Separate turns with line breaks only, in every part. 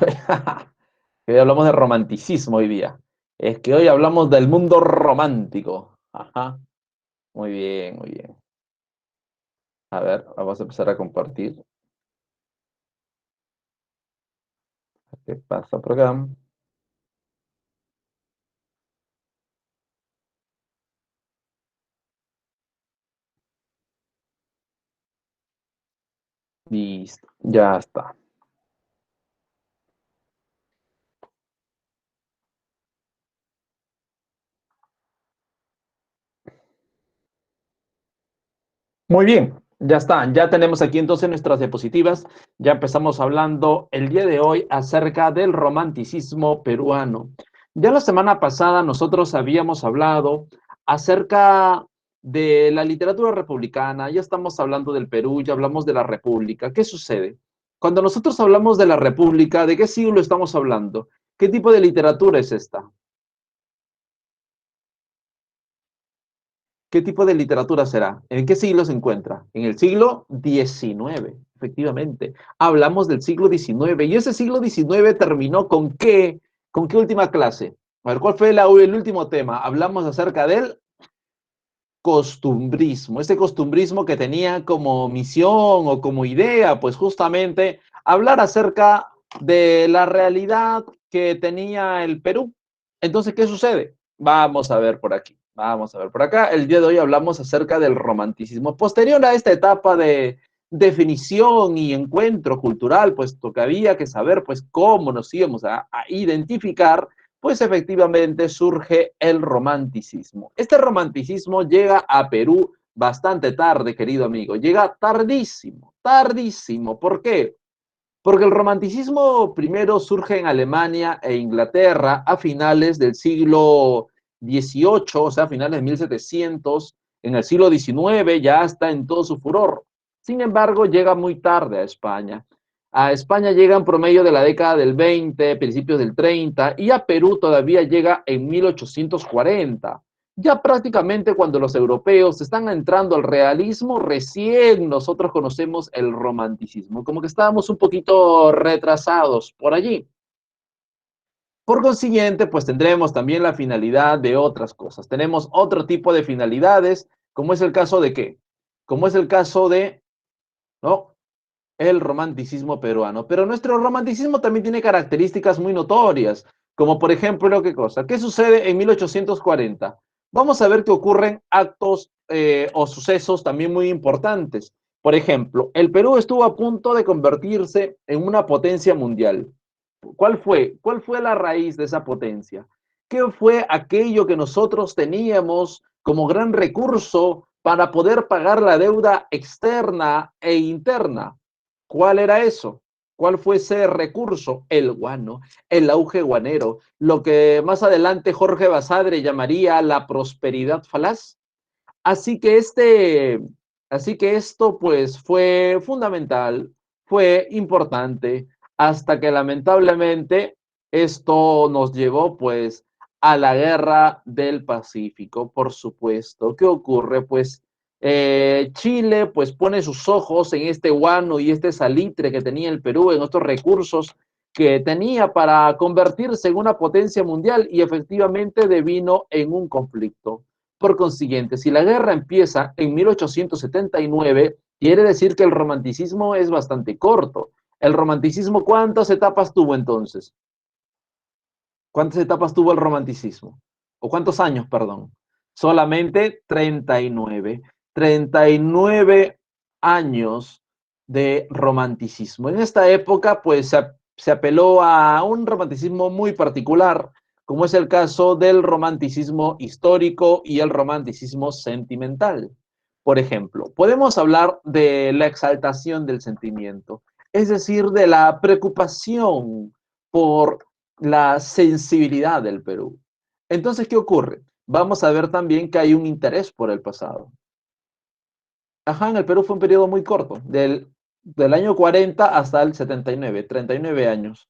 Que hoy hablamos de romanticismo hoy día. Es que hoy hablamos del mundo romántico. Ajá. Muy bien, muy bien. A ver, vamos a empezar a compartir. ¿Qué pasa por acá? Listo, ya está. Muy bien, ya está. Ya tenemos aquí entonces nuestras diapositivas. Ya empezamos hablando el día de hoy acerca del romanticismo peruano. Ya la semana pasada nosotros habíamos hablado acerca de la literatura republicana. Ya estamos hablando del Perú, ya hablamos de la República. ¿Qué sucede? Cuando nosotros hablamos de la República, ¿de qué siglo estamos hablando? ¿Qué tipo de literatura es esta? ¿Qué tipo de literatura será? ¿En qué siglo se encuentra? En el siglo XIX, efectivamente. Hablamos del siglo XIX y ese siglo XIX terminó ¿con qué? ¿Con qué última clase? A ver, ¿cuál fue el último tema? Hablamos acerca del costumbrismo, ese costumbrismo que tenía como misión o como idea, pues justamente hablar acerca de la realidad que tenía el Perú. Entonces, ¿qué sucede? Vamos a ver por aquí, vamos a ver por acá. El día de hoy hablamos acerca del romanticismo. Posterior a esta etapa de definición y encuentro cultural, puesto que había que saber pues cómo nos íbamos a identificar, pues efectivamente surge el romanticismo. Este romanticismo llega a Perú bastante tarde, querido amigo, llega tardísimo, tardísimo. ¿Por qué? Porque el romanticismo primero surge en Alemania e Inglaterra a finales del siglo XVIII, o sea, a finales de 1700, en el siglo XIX ya está en todo su furor. Sin embargo, llega muy tarde a España. A España llega en promedio de la década del 20, principios del 30, y a Perú todavía llega en 1840. Ya prácticamente cuando los europeos están entrando al realismo, recién nosotros conocemos el romanticismo, como que estábamos un poquito retrasados por allí. Por consiguiente, pues tendremos también la finalidad de otras cosas. Tenemos otro tipo de finalidades, como es el caso de qué? Como es el caso de, ¿no? El romanticismo peruano. Pero nuestro romanticismo también tiene características muy notorias, como por ejemplo, ¿qué cosa? ¿Qué sucede en 1840? Vamos a ver que ocurren actos o sucesos también muy importantes. Por ejemplo, el Perú estuvo a punto de convertirse en una potencia mundial. ¿Cuál fue? ¿Cuál fue la raíz de esa potencia? ¿Qué fue aquello que nosotros teníamos como gran recurso para poder pagar la deuda externa e interna? ¿Cuál era eso? ¿Cuál fue ese recurso? El guano, el auge guanero, lo que más adelante Jorge Basadre llamaría la prosperidad falaz. Así que así que esto pues fue fundamental, fue importante, hasta que lamentablemente esto nos llevó pues a la guerra del Pacífico, por supuesto. ¿Qué ocurre? Pues Chile pues pone sus ojos en este guano y este salitre que tenía el Perú, en estos recursos que tenía para convertirse en una potencia mundial y efectivamente devino en un conflicto. Por consiguiente, si la guerra empieza en 1879, quiere decir que el romanticismo es bastante corto. El romanticismo, ¿cuántas etapas tuvo entonces? ¿Cuántas etapas tuvo el romanticismo? ¿O cuántos años, perdón? Solamente 39. 39 años de romanticismo. En esta época, pues se apeló a un romanticismo muy particular, como es el caso del romanticismo histórico y el romanticismo sentimental. Por ejemplo, podemos hablar de la exaltación del sentimiento, es decir, de la preocupación por la sensibilidad del Perú. Entonces, ¿qué ocurre? Vamos a ver también que hay un interés por el pasado. Ajá, en el Perú fue un periodo muy corto, del año 40 hasta el 79, 39 años.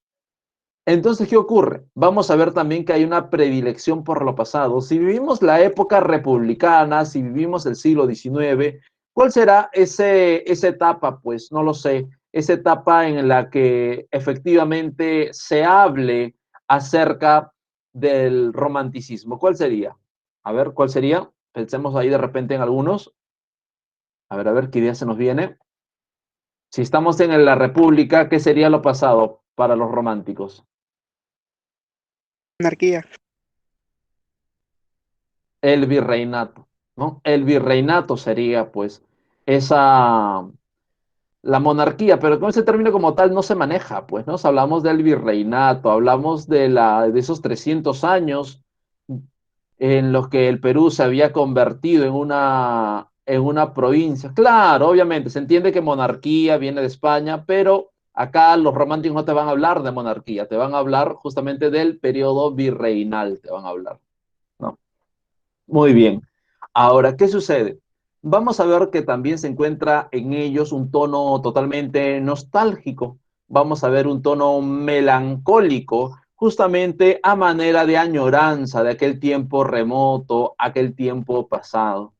Entonces, ¿qué ocurre? Vamos a ver también que hay una predilección por lo pasado. Si vivimos la época republicana, si vivimos el siglo XIX, ¿cuál será esa etapa? Pues no lo sé. esa etapa en la que efectivamente se hable acerca del romanticismo? ¿Cuál sería? A ver, ¿cuál sería? Pensemos ahí de repente en algunos. A ver, ¿qué idea se nos viene? Si estamos en la República, ¿qué sería lo pasado para los románticos?
Anarquía.
El virreinato, ¿no? El virreinato sería, pues, esa, la monarquía, pero con ese término como tal no se maneja, pues, ¿no? Hablamos del virreinato, hablamos de esos 300 años en los que el Perú se había convertido en una provincia. Claro, obviamente, se entiende que monarquía viene de España, pero acá los románticos no te van a hablar de monarquía, te van a hablar justamente del periodo virreinal, te van a hablar, ¿no? Muy bien. Ahora, ¿qué sucede? Vamos a ver que también se encuentra en ellos un tono totalmente nostálgico. Vamos a ver un tono melancólico, justamente a manera de añoranza de aquel tiempo remoto, aquel tiempo pasado.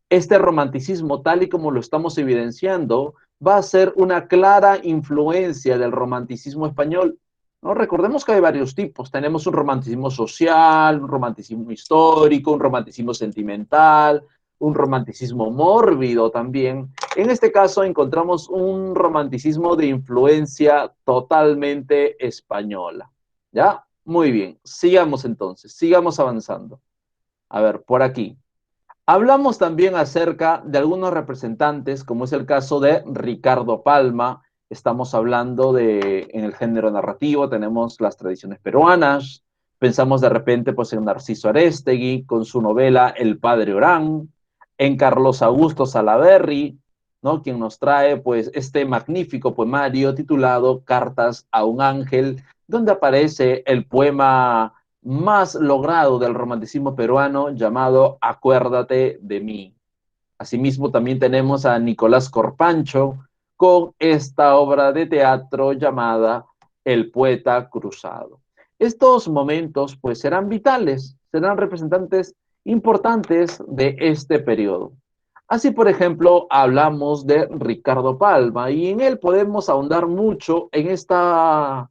Este romanticismo, tal y como lo estamos evidenciando, va a ser una clara influencia del romanticismo español. ¿No? Recordemos que hay varios tipos. Tenemos un romanticismo social, un romanticismo histórico, un romanticismo sentimental, un romanticismo mórbido también. En este caso encontramos un romanticismo de influencia totalmente española. ¿Ya? Muy bien. Sigamos entonces, sigamos avanzando. A ver, por aquí. Hablamos también acerca de algunos representantes, como es el caso de Ricardo Palma. Estamos hablando de, en el género narrativo, tenemos las tradiciones peruanas. Pensamos de repente pues, en Narciso Aréztegui con su novela El Padre Orán, en Carlos Augusto Salaverry, ¿no? Quien nos trae pues, este magnífico poemario titulado Cartas a un Ángel, donde aparece el poema más logrado del romanticismo peruano llamado Acuérdate de mí. Asimismo, también tenemos a Nicolás Corpancho con esta obra de teatro llamada El poeta cruzado. Estos momentos pues serán vitales, serán representantes importantes de este periodo. Así, por ejemplo, hablamos de Ricardo Palma y en él podemos ahondar mucho en esta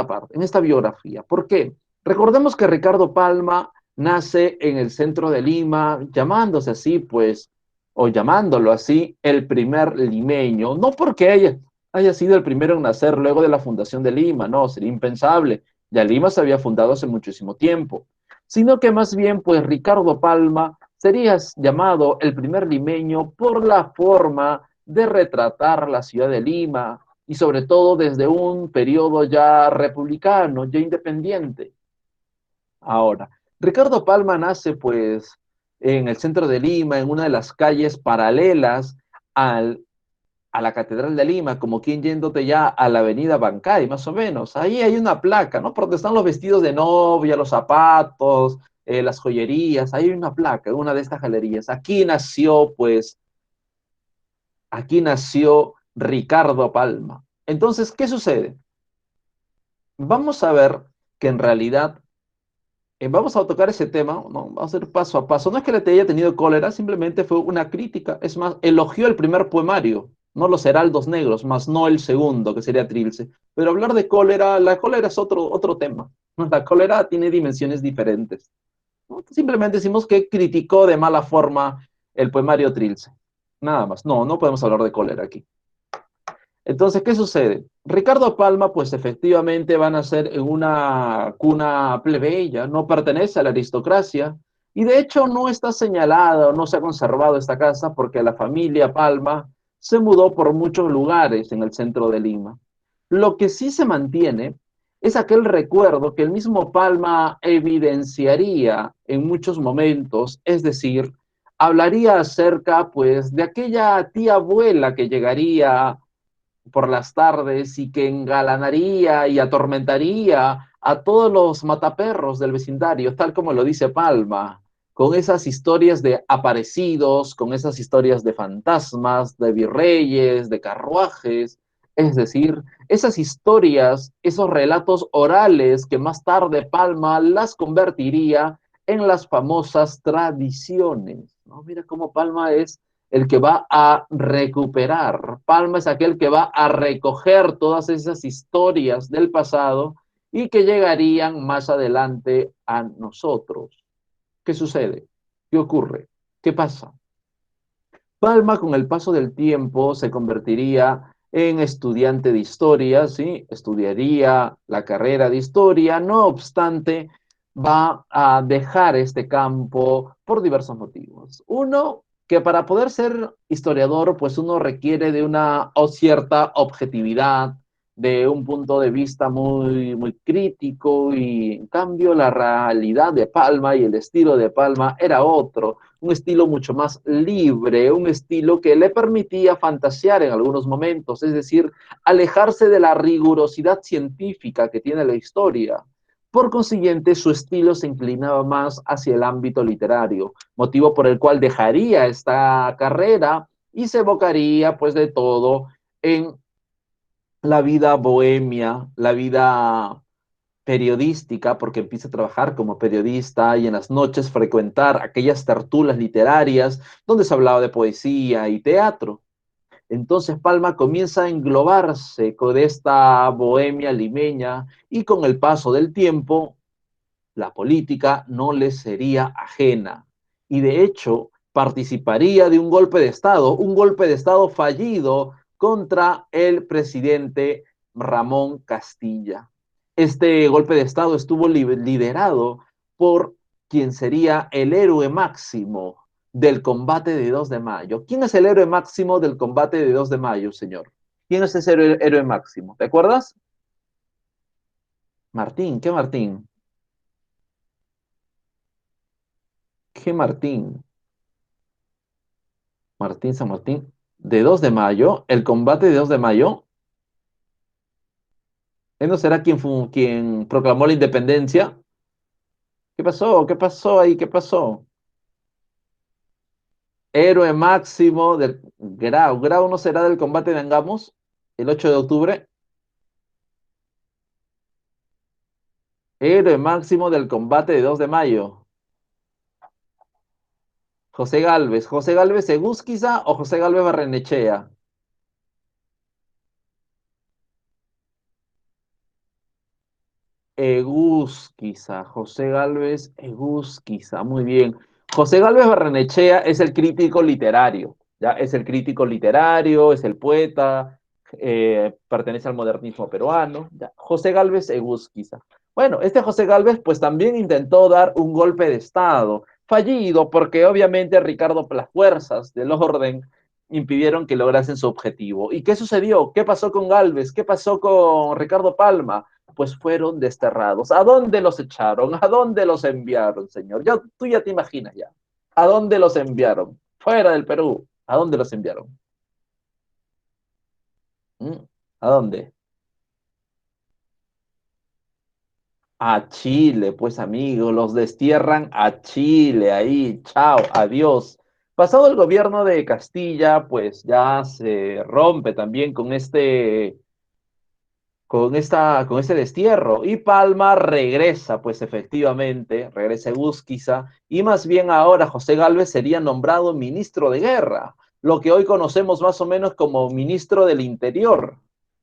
parte, en esta biografía. ¿Por qué? Recordemos que Ricardo Palma nace en el centro de Lima, llamándose así, pues, o llamándolo así, el primer limeño, no porque haya sido el primero en nacer luego de la fundación de Lima, no, sería impensable, ya Lima se había fundado hace muchísimo tiempo, sino que más bien, pues Ricardo Palma sería llamado el primer limeño por la forma de retratar la ciudad de Lima y sobre todo desde un periodo ya republicano, ya independiente. Ahora, Ricardo Palma nace pues en el centro de Lima, en una de las calles paralelas al, a la Catedral de Lima, como quien yéndote ya a la avenida Bancay, más o menos. Ahí hay una placa, ¿no? Por donde están los vestidos de novia, los zapatos, las joyerías, ahí hay una placa, en una de estas galerías. Aquí nació Ricardo Palma. Entonces, ¿qué sucede? Vamos a ver que en realidad vamos a tocar ese tema, ¿no? Vamos a ir paso a paso. No es que le haya tenido cólera, simplemente fue una crítica. Es más, elogió el primer poemario, no los heraldos negros, más no el segundo, que sería Trilce. Pero hablar de cólera, la cólera es otro tema, ¿no? La cólera tiene dimensiones diferentes, ¿no? Simplemente decimos que criticó de mala forma el poemario Trilce. Nada más. No, no podemos hablar de cólera aquí. Entonces, ¿qué sucede? Ricardo Palma, pues efectivamente van a ser en una cuna plebeya, no pertenece a la aristocracia, y de hecho no está señalada o no se ha conservado esta casa porque la familia Palma se mudó por muchos lugares en el centro de Lima. Lo que sí se mantiene es aquel recuerdo que el mismo Palma evidenciaría en muchos momentos, es decir, hablaría acerca pues de aquella tía abuela que llegaría por las tardes y que engalanaría y atormentaría a todos los mataperros del vecindario, tal como lo dice Palma, con esas historias de aparecidos, con esas historias de fantasmas, de virreyes, de carruajes, es decir, esas historias, esos relatos orales que más tarde Palma las convertiría en las famosas tradiciones, ¿no? Mira cómo Palma es el que va a recuperar. Palma es aquel que va a recoger todas esas historias del pasado y que llegarían más adelante a nosotros. ¿Qué sucede? ¿Qué ocurre? ¿Qué pasa? Palma, con el paso del tiempo, se convertiría en estudiante de historia, ¿sí? Estudiaría la carrera de historia, no obstante, va a dejar este campo por diversos motivos. Uno, que para poder ser historiador, pues uno requiere de una o cierta objetividad, de un punto de vista muy crítico, y en cambio la realidad de Palma y el estilo de Palma era otro, un estilo mucho más libre, un estilo que le permitía fantasear en algunos momentos, es decir, alejarse de la rigurosidad científica que tiene la historia. Por consiguiente, su estilo se inclinaba más hacia el ámbito literario, motivo por el cual dejaría esta carrera y se evocaría, pues, de todo en la vida bohemia, la vida periodística, porque empieza a trabajar como periodista y en las noches frecuentar aquellas tertulias literarias donde se hablaba de poesía y teatro. Entonces Palma comienza a englobarse con esta bohemia limeña y con el paso del tiempo la política no le sería ajena. Y de hecho participaría de un golpe de Estado fallido contra el presidente Ramón Castilla. Este golpe de Estado estuvo liderado por quien sería el héroe máximo del combate de 2 de mayo. ¿Quién es el héroe máximo del combate de 2 de mayo, señor? ¿Quién es ese héroe máximo? ¿Te acuerdas? Martín, ¿qué Martín? ¿Qué Martín? Martín San Martín. De 2 de mayo, el combate de 2 de mayo. ¿Él no será quien proclamó la independencia? ¿Qué pasó? ¿Qué pasó ahí? ¿Qué pasó? Héroe máximo del Grau. ¿Grau no será del combate de Angamos? El 8 de octubre. Héroe máximo del combate de 2 de mayo. José Galvez. ¿José Galvez Egusquiza o José Galvez Barrenechea? Egusquiza, José Galvez Egusquiza, muy bien. José Galvez Barrenechea es el crítico literario, ¿ya? Es el crítico literario, es el poeta, pertenece al modernismo peruano, ¿ya? José Galvez Egusquiza. Bueno, este José Galvez pues también intentó dar un golpe de Estado, fallido porque obviamente Ricardo, las fuerzas del orden impidieron que lograsen su objetivo. ¿Y qué sucedió? ¿Qué pasó con Galvez? ¿Qué pasó con Ricardo Palma? Pues fueron desterrados. ¿A dónde los echaron? ¿A dónde los enviaron, señor? Ya, tú ya te imaginas ya. ¿A dónde los enviaron? Fuera del Perú. ¿A dónde los enviaron? ¿Mm? ¿A dónde? A Chile, pues amigo, los destierran a Chile, ahí, chao, adiós. Pasado el gobierno de Castilla, pues ya se rompe también con este destierro. Y Palma regresa, pues efectivamente, regresa a Egusquiza, y más bien ahora José Gálvez sería nombrado ministro de guerra, lo que hoy conocemos más o menos como ministro del Interior.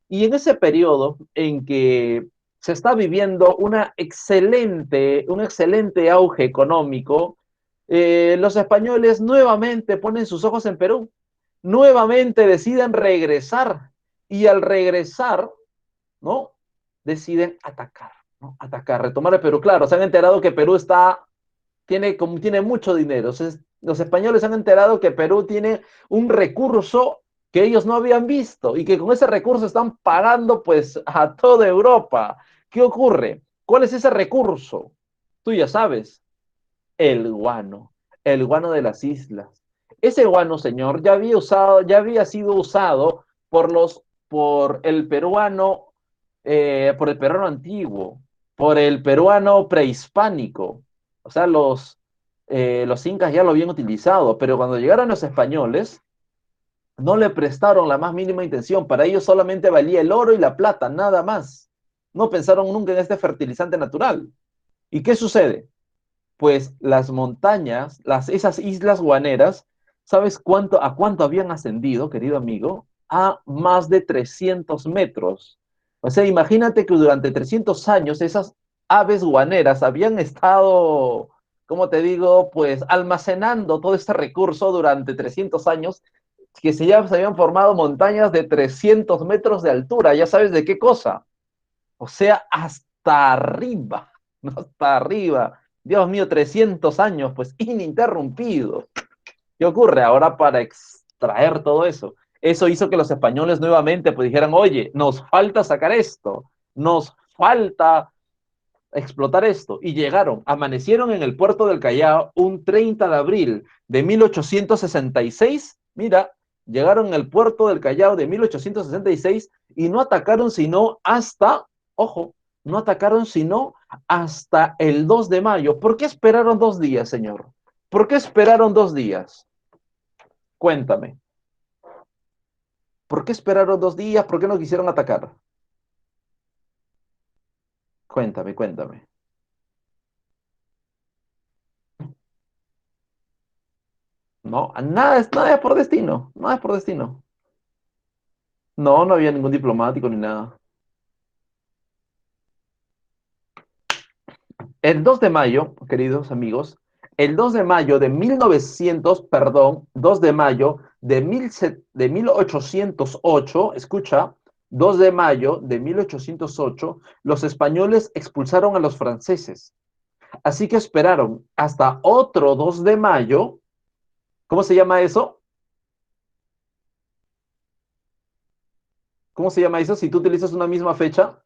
Y en ese periodo en que se está viviendo un excelente auge económico, los españoles nuevamente ponen sus ojos en Perú, nuevamente deciden regresar, y al regresar, ¿no? Deciden atacar, ¿no? Atacar, retomar el Perú. Claro, se han enterado que Perú tiene mucho dinero. Entonces, los españoles se han enterado que Perú tiene un recurso que ellos no habían visto y que con ese recurso están pagando pues a toda Europa. ¿Qué ocurre? ¿Cuál es ese recurso? Tú ya sabes, el guano de las islas. Ese guano, señor, ya había sido usado por el peruano antiguo, por el peruano prehispánico. O sea, los incas ya lo habían utilizado, pero cuando llegaron los españoles, no le prestaron la más mínima intención. Para ellos solamente valía el oro y la plata, nada más. No pensaron nunca en este fertilizante natural. ¿Y qué sucede? Pues las montañas, esas islas guaneras, ¿Sabes a cuánto habían ascendido, querido amigo? A más de 300 metros. O sea, imagínate que durante 300 años esas aves guaneras habían estado, ¿cómo te digo? Pues almacenando todo este recurso durante 300 años, que se habían formado montañas de 300 metros de altura. ¿Ya sabes de qué cosa? O sea, hasta arriba, hasta arriba. Dios mío, 300 años, pues ininterrumpidos. ¿Qué ocurre ahora para extraer todo eso? Eso hizo que los españoles nuevamente pues dijeran, oye, nos falta sacar esto, nos falta explotar esto. Y llegaron, amanecieron en el puerto del Callao un 30 de abril de 1866. Mira, llegaron al puerto del Callao de 1866 y no atacaron sino hasta, ojo, no atacaron sino hasta el 2 de mayo. ¿Por qué esperaron 2 días, señor? ¿Por qué esperaron 2 días? Cuéntame. ¿Por qué esperaron 2 días? ¿Por qué no quisieron atacar? Cuéntame, cuéntame. No, nada es por destino. Nada es por destino. No, no había ningún diplomático ni nada. El 2 de mayo, queridos amigos, el 2 de mayo de 1900, perdón, 2 de mayo de 1808, escucha, 2 de mayo de 1808, los españoles expulsaron a los franceses. Así que esperaron hasta otro 2 de mayo. ¿Cómo se llama eso? ¿Cómo se llama eso? Si tú utilizas una misma fecha,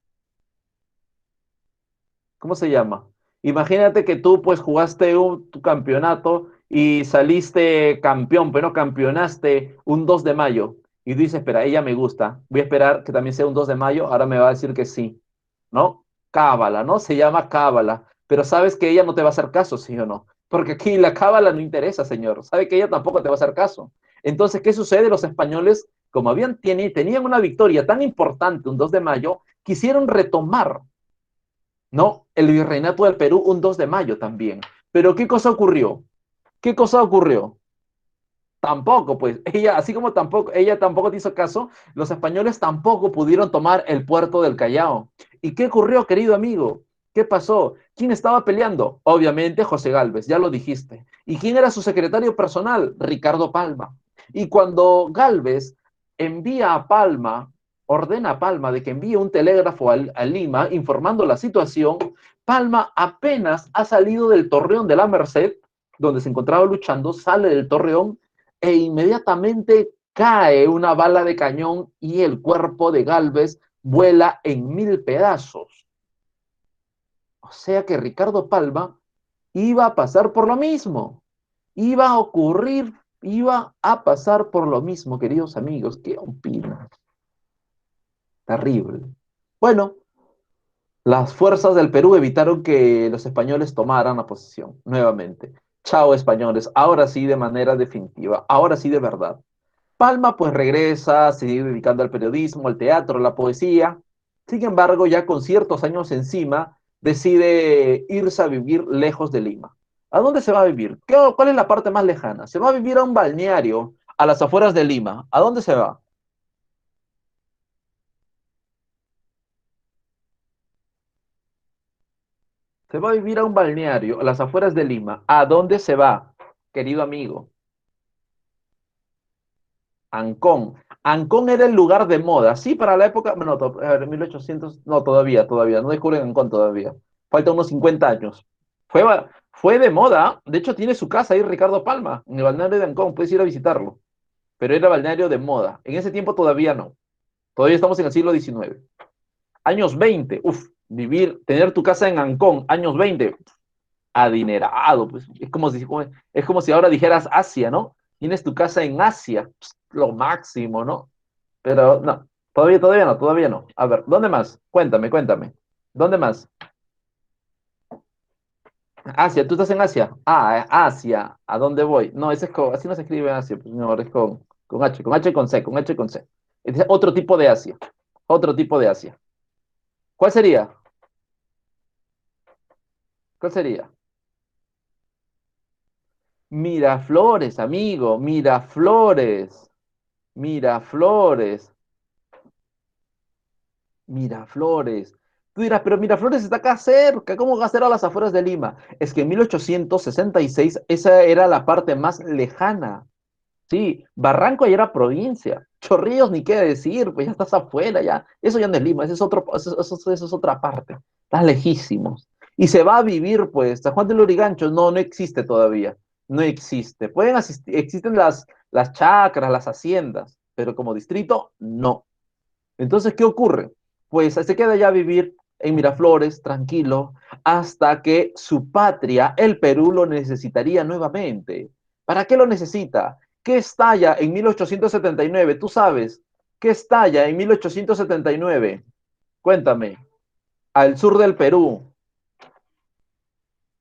¿cómo se llama? Imagínate que tú pues jugaste tu campeonato y saliste campeón, pero campeonaste un 2 de mayo. Y tú dices, espera, ella me gusta. Voy a esperar que también sea un 2 de mayo. Ahora me va a decir que sí. ¿No? Cábala, ¿no? Se llama cábala. Pero sabes que ella no te va a hacer caso, ¿sí o no? Porque aquí la cábala no interesa, señor. Sabe que ella tampoco te va a hacer caso. Entonces, ¿qué sucede? Los españoles, como tenían una victoria tan importante un 2 de mayo, quisieron retomar, ¿no? El virreinato del Perú un 2 de mayo también. Pero ¿qué cosa ocurrió? ¿Qué cosa ocurrió? Tampoco, pues, así como ella tampoco te hizo caso, los españoles tampoco pudieron tomar el puerto del Callao. ¿Y qué ocurrió, querido amigo? ¿Qué pasó? ¿Quién estaba peleando? Obviamente José Gálvez, ya lo dijiste. ¿Y quién era su secretario personal? Ricardo Palma. Y cuando Gálvez envía a Palma, ordena a Palma de que envíe un telégrafo a Lima informando la situación, Palma apenas ha salido del Torreón de la Merced, donde se encontraba luchando, sale del Torreón e inmediatamente cae una bala de cañón y el cuerpo de Gálvez vuela en 1000 pedazos. O sea que Ricardo Palma iba a pasar por lo mismo, iba a ocurrir, iba a pasar por lo mismo, queridos amigos. ¿Qué opinan? Terrible. Bueno, las fuerzas del Perú evitaron que los españoles tomaran la posición nuevamente. Chao, españoles, ahora sí de manera definitiva, ahora sí de verdad. Palma pues regresa, se sigue dedicando al periodismo, al teatro, a la poesía. Sin embargo, ya con ciertos años encima, decide irse a vivir lejos de Lima. ¿A dónde se va a vivir? ¿Cuál es la parte más lejana? Se va a vivir a un balneario a las afueras de Lima. ¿A dónde se va? Se va a vivir a un balneario a las afueras de Lima. ¿A dónde se va, querido amigo? Ancón. Ancón era el lugar de moda. Sí, para la época, bueno, a ver, 1800, no, todavía, no descubren Ancón todavía. Falta unos 50 años. Fue, fue de moda, de hecho tiene su casa ahí Ricardo Palma, en el balneario de Ancón, puedes ir a visitarlo. Pero era balneario de moda. En ese tiempo todavía no. Todavía estamos en el siglo XIX. Años 20, uff, tener tu casa en Ancón, años 20, adinerado, pues es como si ahora dijeras Asia, ¿no? Tienes tu casa en Asia, pues, lo máximo, ¿no? Pero no, todavía no. A ver, ¿dónde más? Cuéntame. ¿Dónde más? Asia, ¿tú estás en Asia? Ah, Asia, ¿a dónde voy? No, así no se escribe Asia, pues no, es con H y con C. Es otro tipo de Asia, otro tipo de Asia. ¿Cuál sería? ¿Cuál sería? Miraflores, amigo, Miraflores, Miraflores, Miraflores. Tú dirás, pero Miraflores está acá cerca, ¿cómo va a ser a las afueras de Lima? Es que en 1866 esa era la parte más lejana. Sí, Barranco ya era provincia. Chorrillos ni qué decir, pues ya estás afuera, ya. Eso ya no es Lima, eso es otra parte. Estás lejísimos. Y se va a vivir, pues, San Juan del Lurigancho, no, no existe todavía. No existe. Pueden asistir, existen las chacras, las haciendas, pero como distrito, no. Entonces, ¿qué ocurre? Pues se queda ya a vivir en Miraflores, tranquilo, hasta que su patria, el Perú, lo necesitaría nuevamente. ¿Para qué lo necesita? ¿Qué estalla en 1879? Tú sabes, ¿qué estalla en 1879? Cuéntame, al sur del Perú,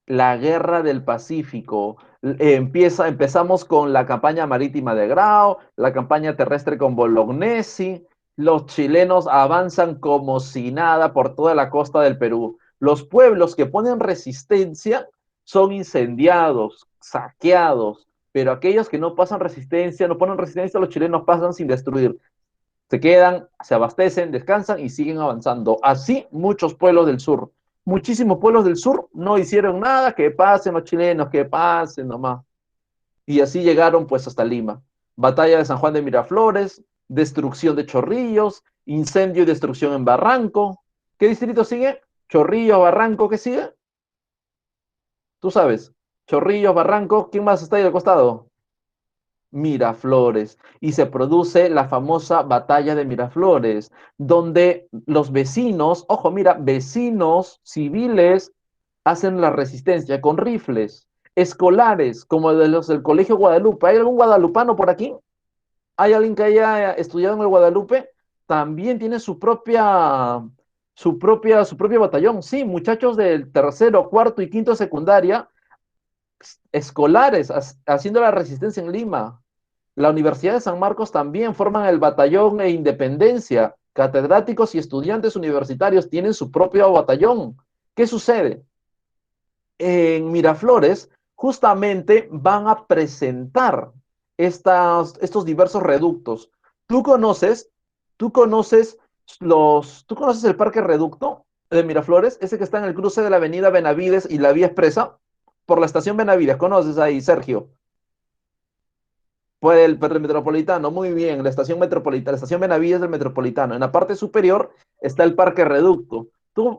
la Guerra del Pacífico. Empezamos con la campaña marítima de Grau, la campaña terrestre con Bolognesi. Los chilenos avanzan como si nada por toda la costa del Perú. Los pueblos que ponen resistencia son incendiados, saqueados, pero aquellos que no pasan resistencia, no ponen resistencia, los chilenos pasan sin destruir. Se quedan, se abastecen, descansan y siguen avanzando. Así muchos pueblos del sur. Muchísimos pueblos del sur no hicieron nada, que pasen los chilenos, que pasen nomás. Y así llegaron pues hasta Lima. Batalla de San Juan de Miraflores, destrucción de Chorrillos, incendio y destrucción en Barranco. ¿Qué distrito sigue? Chorrillos, Barranco, ¿qué sigue? Tú sabes. Chorrillos, Barranco, ¿quién más está ahí al costado? Miraflores y se produce la famosa batalla de Miraflores, donde los vecinos, ojo, mira, vecinos civiles hacen la resistencia con rifles, escolares, como de los del Colegio Guadalupe. ¿Hay algún guadalupano por aquí? ¿Hay alguien que haya estudiado en el Guadalupe? También tiene su propio batallón. Sí, muchachos del tercero, cuarto y quinto secundaria, escolares, haciendo la resistencia en Lima. La Universidad de San Marcos también forman el batallón e independencia. Catedráticos y estudiantes universitarios tienen su propio batallón. ¿Qué sucede? En Miraflores justamente van a presentar estos diversos reductos. ¿Tú conoces, tú conoces tú conoces el Parque Reducto de Miraflores? Ese que está en el cruce de la Avenida Benavides y la Vía Expresa, por la estación Benavides. ¿Conoces ahí, Sergio? Por el Metropolitano, muy bien, la estación metropolitana, la estación Benavides del Metropolitano. En la parte superior está el Parque Reducto.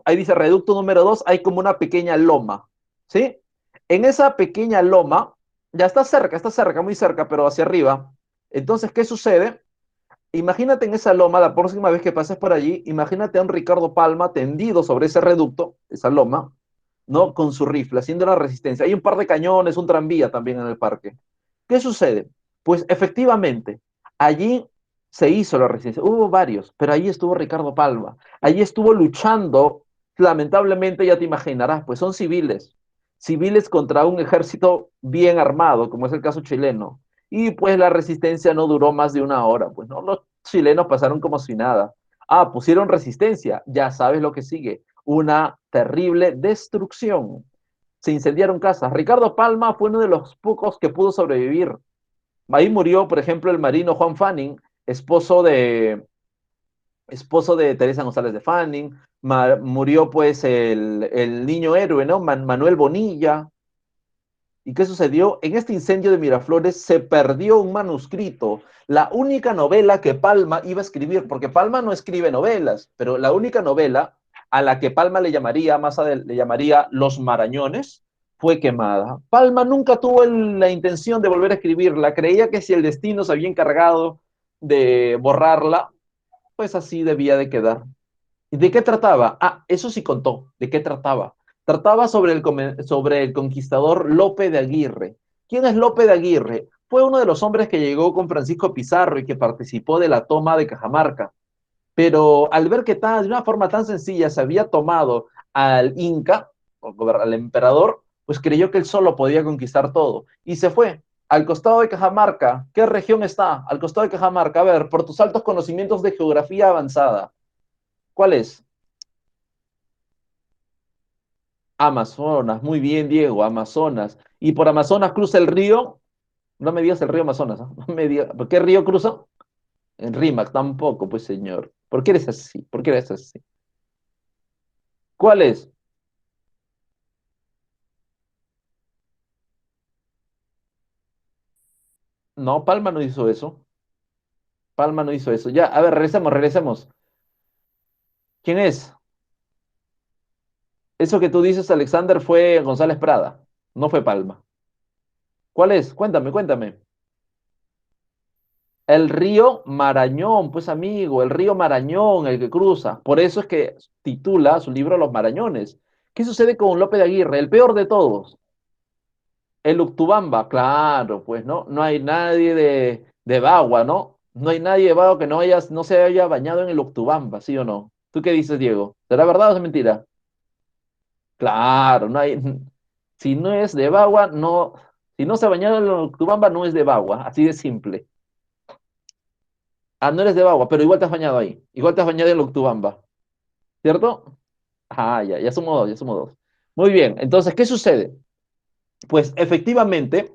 Ahí dice Reducto número 2, hay como una pequeña loma, ¿sí? En esa pequeña loma, ya está cerca, muy cerca, pero hacia arriba. Entonces, ¿qué sucede? Imagínate en esa loma, la próxima vez que pases por allí, imagínate a un Ricardo Palma tendido sobre ese reducto, esa loma, ¿no? Con su rifle, haciendo la resistencia. Hay un par de cañones, un tranvía también en el parque. ¿Qué sucede? Pues efectivamente, allí se hizo la resistencia. Hubo varios, pero allí estuvo Ricardo Palma. Allí estuvo luchando, lamentablemente ya te imaginarás, pues son civiles, civiles contra un ejército bien armado, como es el caso chileno. Y pues la resistencia no duró más de una hora, pues no, los chilenos pasaron como si nada. Ah, pusieron resistencia, ya sabes lo que sigue, una terrible destrucción. Se incendiaron casas. Ricardo Palma fue uno de los pocos que pudo sobrevivir. Ahí murió, por ejemplo, el marino Juan Fanning, esposo de Teresa González de Fanning. Murió pues el niño héroe, ¿no? Manuel Bonilla. ¿Y qué sucedió? En este incendio de Miraflores se perdió un manuscrito, la única novela que Palma iba a escribir, porque Palma no escribe novelas, pero la única novela a la que Palma le llamaría más adelante, le llamaría Los Marañones, fue quemada. Palma nunca tuvo la intención de volver a escribirla, creía que si el destino se había encargado de borrarla, pues así debía de quedar. ¿Y de qué trataba? Ah, eso sí contó. ¿De qué trataba? Trataba sobre el conquistador Lope de Aguirre. ¿Quién es Lope de Aguirre? Fue uno de los hombres que llegó con Francisco Pizarro y que participó de la toma de Cajamarca. Pero al ver que de una forma tan sencilla se había tomado al Inca, al emperador, pues creyó que él solo podía conquistar todo. Y se fue. Al costado de Cajamarca, ¿qué región está? Al costado de Cajamarca, a ver, por tus altos conocimientos de geografía avanzada, ¿cuál es? Amazonas, muy bien, Diego, Amazonas. Y por Amazonas cruza el río, no me digas el río Amazonas, ¿ah? No me digas, ¿por qué río cruza? En Rímac tampoco, pues señor. ¿Por qué eres así? ¿Por qué eres así? ¿Cuál es? No, Palma no hizo eso. Palma no hizo eso. Ya, a ver, regresemos, regresemos. ¿Quién es? Eso que tú dices, Alexander, fue González Prada, no fue Palma. ¿Cuál es? Cuéntame, cuéntame. El río Marañón, pues amigo, el río Marañón, el que cruza. Por eso es que titula su libro Los Marañones. ¿Qué sucede con Lope de Aguirre? El peor de todos. El Uctubamba, claro, pues no hay nadie de Bagua, ¿no? No hay nadie de Bagua que no se haya bañado en el Uctubamba, ¿sí o no? ¿Tú qué dices, Diego? ¿Será verdad o es mentira? Claro, no hay, si no es de Bagua, no, si no se ha bañado en el Uctubamba, no es de Bagua, así de simple. Ah, no eres de Bagua, pero igual te has bañado ahí, igual te has bañado en el Uctubamba, ¿cierto? Ah, ya, ya somos dos, ya somos dos. Muy bien, entonces, ¿qué sucede? Pues efectivamente,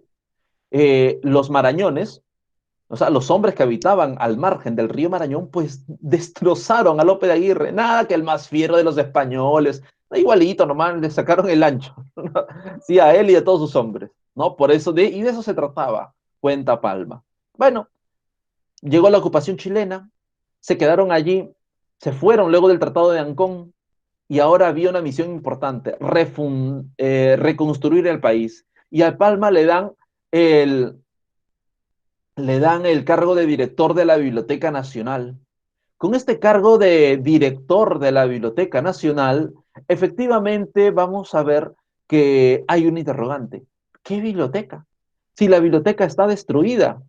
los marañones, o sea, los hombres que habitaban al margen del río Marañón, pues destrozaron a Lope de Aguirre. Nada que el más fiero de los españoles, igualito, nomás le sacaron el ancho. Sí, a él y a todos sus hombres, ¿no? Por eso, y de eso se trataba, cuenta Palma. Bueno, llegó la ocupación chilena, se quedaron allí, se fueron luego del Tratado de Ancón y ahora había una misión importante, reconstruir el país. Y a Palma el, le dan el cargo de director de la Biblioteca Nacional. Con este cargo de director de la Biblioteca Nacional, efectivamente vamos a ver que hay un interrogante. ¿Qué biblioteca? Si la biblioteca está destruida.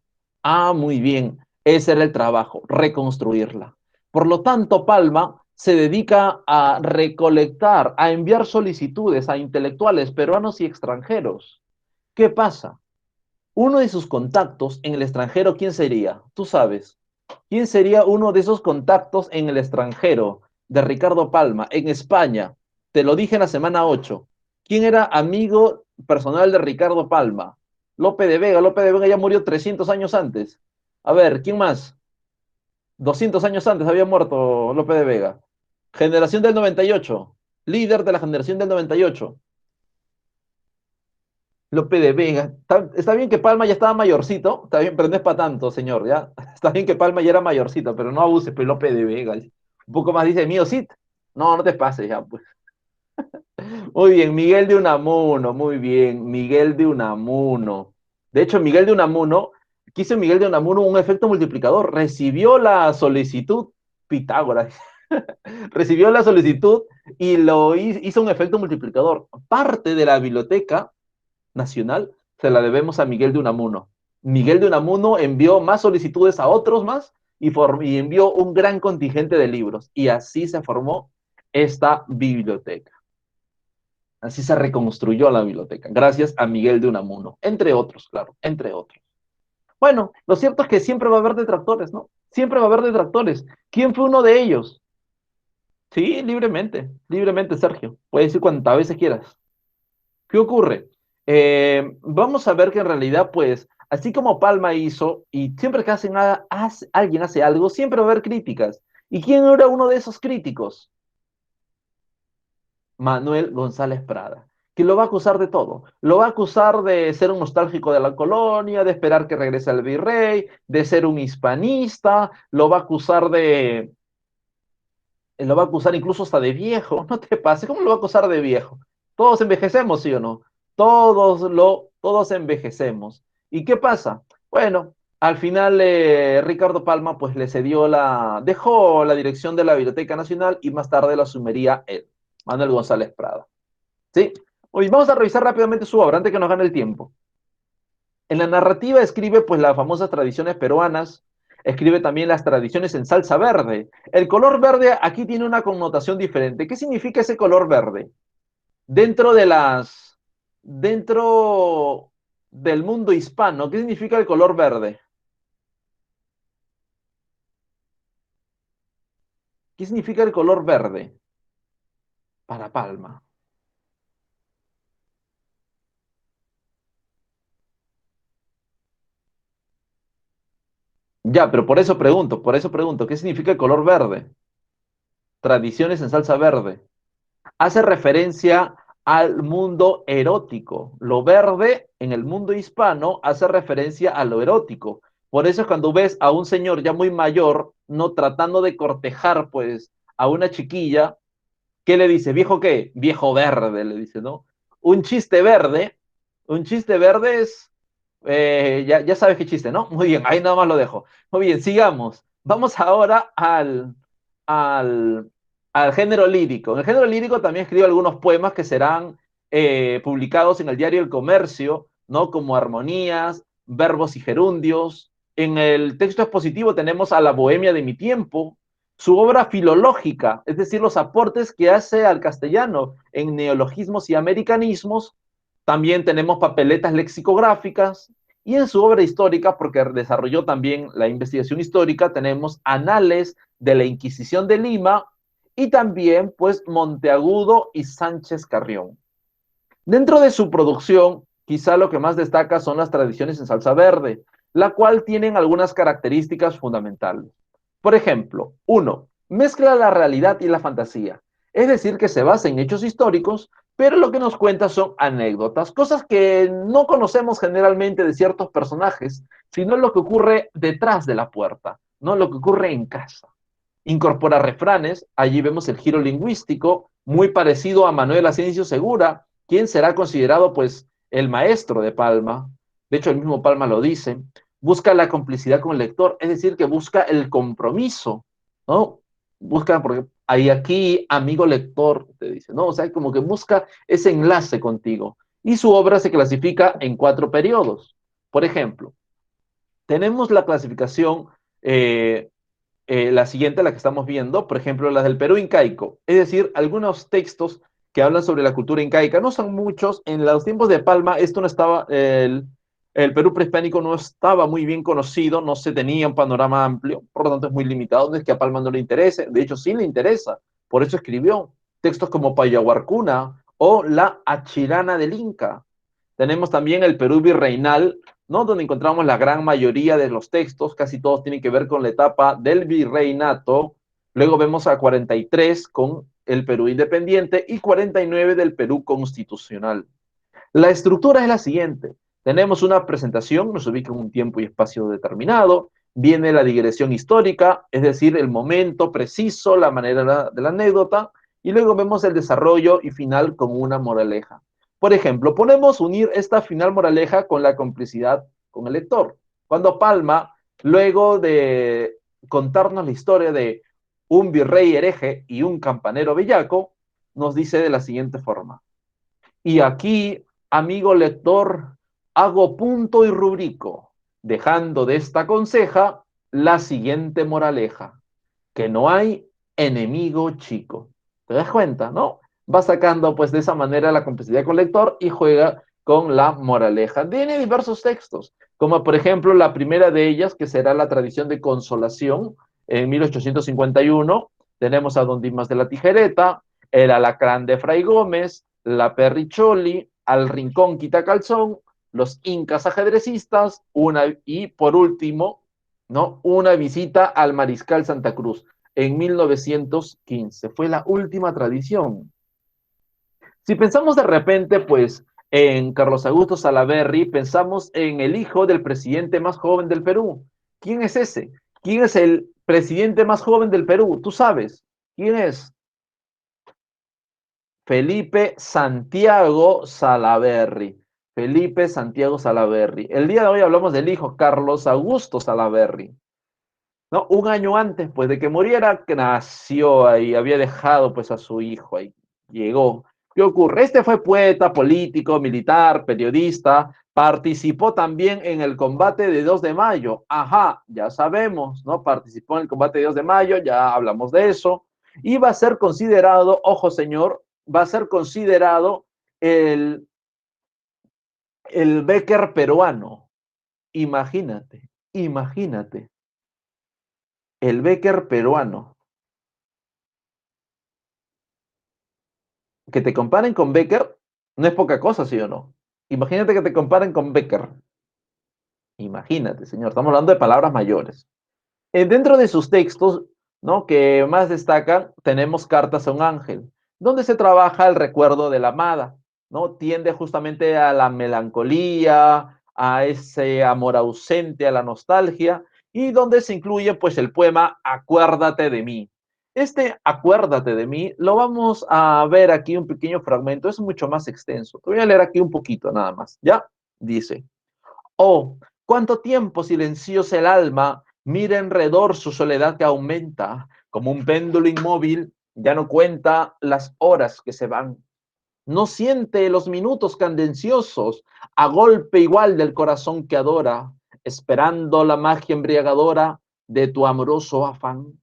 Ah, muy bien. Ese era el trabajo, reconstruirla. Por lo tanto, Palma se dedica a recolectar, a enviar solicitudes a intelectuales peruanos y extranjeros. ¿Qué pasa? Uno de sus contactos en el extranjero, ¿quién sería? Tú sabes. ¿Quién sería uno de esos contactos en el extranjero de Ricardo Palma, en España? Te lo dije en la semana 8. ¿Quién era amigo personal de Ricardo Palma? Lope de Vega. Lope de Vega ya murió 300 años antes. A ver, ¿quién más? 200 años antes había muerto Lope de Vega. Generación del 98. Líder de la generación del 98. Lope de Vega. Está bien que Palma ya estaba mayorcito, está bien, pero no es para tanto, señor, ¿ya? Está bien que Palma ya era mayorcito, pero no abuse, pues Lope de Vega. Un poco más dice, mío, sí. No, no te pases ya, pues. Muy bien, Miguel de Unamuno, muy bien, Miguel de Unamuno. De hecho, Miguel de Unamuno, quiso Miguel de Unamuno un efecto multiplicador. Recibió la solicitud, Pitágoras, recibió la solicitud y hizo un efecto multiplicador. Parte de la biblioteca nacional se la debemos a Miguel de Unamuno. Miguel de Unamuno envió más solicitudes a otros más y envió un gran contingente de libros. Y así se formó esta biblioteca. Así se reconstruyó la biblioteca, gracias a Miguel de Unamuno, entre otros, claro, entre otros. Bueno, lo cierto es que siempre va a haber detractores, ¿no? Siempre va a haber detractores. ¿Quién fue uno de ellos? Sí, libremente, Sergio. Puedes decir cuantas veces quieras. ¿Qué ocurre? Vamos a ver que en realidad, pues, así como Palma hizo, y siempre que alguien hace algo, siempre va a haber críticas. ¿Y quién era uno de esos críticos? Manuel González Prada, que lo va a acusar de todo. Lo va a acusar de ser un nostálgico de la colonia, de esperar que regrese el virrey, de ser un hispanista, lo va a acusar incluso hasta de viejo. No te pases, ¿cómo lo va a acusar de viejo? Todos envejecemos, ¿sí o no? Todos envejecemos. ¿Y qué pasa? Bueno, al final Ricardo Palma pues dejó la dirección de la Biblioteca Nacional y más tarde la asumiría él, Manuel González Prada. ¿Sí? Hoy vamos a revisar rápidamente su obra antes que nos gane el tiempo. En la narrativa escribe pues las famosas tradiciones peruanas, escribe también las tradiciones en salsa verde. El color verde aquí tiene una connotación diferente. ¿Qué significa ese color verde? Dentro de dentro del mundo hispano, ¿qué significa el color verde? ¿Qué significa el color verde para Palma? Ya, pero por eso pregunto, ¿qué significa el color verde? Tradiciones en salsa verde. Hace referencia al mundo erótico. Lo verde en el mundo hispano hace referencia a lo erótico. Por eso es cuando ves a un señor ya muy mayor, no tratando de cortejar pues a una chiquilla, ¿qué le dice? ¿Viejo qué? Viejo verde, le dice, ¿no? Un chiste verde, un chiste verde es, ya sabes qué chiste, ¿no? Muy bien, ahí nada más lo dejo. Muy bien, sigamos. Vamos ahora al, al género lírico. En el género lírico también escribo algunos poemas que serán publicados en el diario El Comercio, ¿no? Como armonías, verbos y gerundios. En el texto expositivo tenemos a la Bohemia de mi tiempo, su obra filológica, es decir, los aportes que hace al castellano en neologismos y americanismos. También tenemos papeletas lexicográficas y en su obra histórica, porque desarrolló también la investigación histórica, tenemos Anales de la Inquisición de Lima y también pues Monteagudo y Sánchez Carrión. Dentro de su producción, quizá lo que más destaca son las tradiciones en salsa verde, la cual tienen algunas características fundamentales. Por ejemplo, uno, mezcla la realidad y la fantasía, es decir, que se basa en hechos históricos, pero lo que nos cuenta son anécdotas, cosas que no conocemos generalmente de ciertos personajes, sino lo que ocurre detrás de la puerta, no lo que ocurre en casa. Incorpora refranes, allí vemos el giro lingüístico, muy parecido a Manuel Asensio Segura, quien será considerado pues el maestro de Palma. De hecho, el mismo Palma lo dice. Busca la complicidad con el lector, es decir, que busca el compromiso, ¿no? Busca, porque hay aquí, amigo lector, te dice, ¿no? O sea, como que busca ese enlace contigo. Y su obra se clasifica en 4 periodos. Por ejemplo, tenemos la clasificación la siguiente, la que estamos viendo, por ejemplo, las del Perú incaico, es decir, algunos textos que hablan sobre la cultura incaica, no son muchos, en los tiempos de Palma esto no estaba, el Perú prehispánico no estaba muy bien conocido, no se tenía un panorama amplio, por lo tanto es muy limitado, no es que a Palma no le interese, de hecho sí le interesa, por eso escribió textos como Payahuarcuna o La Achirana del Inca. Tenemos también el Perú virreinal, ¿no? Donde encontramos la gran mayoría de los textos, casi todos tienen que ver con la etapa del virreinato. Luego vemos a 43 con el Perú independiente y 49 del Perú constitucional. La estructura es la siguiente. Tenemos una presentación, nos ubica en un tiempo y espacio determinado, viene la digresión histórica, es decir, el momento preciso, la manera de la anécdota, y luego vemos el desarrollo y final con una moraleja. Por ejemplo, podemos unir esta final moraleja con la complicidad con el lector. Cuando Palma, luego de contarnos la historia de un virrey hereje y un campanero bellaco, nos dice de la siguiente forma. Y aquí, amigo lector, hago punto y rubrico, dejando de esta conseja la siguiente moraleja, que no hay enemigo chico. ¿Te das cuenta, no? Va sacando pues de esa manera la complicidad con el lector y juega con la moraleja. Tiene diversos textos, como por ejemplo la primera de ellas, que será la tradición de consolación, en 1851, tenemos a Don Dimas de la Tijereta, el alacrán de Fray Gómez, la Perricholi, al Rincón Quitacalzón, los incas ajedrecistas, y por último, ¿no? Una visita al Mariscal Santa Cruz en 1915. Fue la última tradición. Si pensamos de repente, pues, en Carlos Augusto Salaverry, pensamos en el hijo del presidente más joven del Perú. ¿Quién es ese? ¿Quién es el presidente más joven del Perú? Tú sabes. ¿Quién es? Felipe Santiago Salaverry. Felipe Santiago Salaverry. El día de hoy hablamos del hijo Carlos Augusto Salaverry. ¿No? Un año antes, pues, de que muriera, que nació ahí, había dejado, pues, a su hijo ahí. Llegó. ¿Qué ocurre? Este fue poeta, político, militar, periodista, participó también en el combate de 2 de mayo. Ajá, ya sabemos, ¿no? Participó en el combate de 2 de mayo, ya hablamos de eso. Y va a ser considerado, ojo señor, va a ser considerado el, el Becker peruano. Imagínate, imagínate, el Becker peruano. Que te comparen con Becker no es poca cosa, ¿sí o no? Imagínate que te comparen con Becker. Imagínate, señor, estamos hablando de palabras mayores. Dentro de sus textos, ¿no?, que más destacan, tenemos Cartas a un ángel, donde se trabaja el recuerdo de la amada, ¿no? Tiende justamente a la melancolía, a ese amor ausente, a la nostalgia, y donde se incluye pues el poema Acuérdate de mí. Este Acuérdate de mí lo vamos a ver aquí un pequeño fragmento, es mucho más extenso. Te voy a leer aquí un poquito nada más, ¿ya? Dice: Oh, cuánto tiempo silenciosa el alma mira alrededor su soledad que aumenta, como un péndulo inmóvil, ya no cuenta las horas que se van. No siente los minutos cadenciosos a golpe igual del corazón que adora, esperando la magia embriagadora de tu amoroso afán.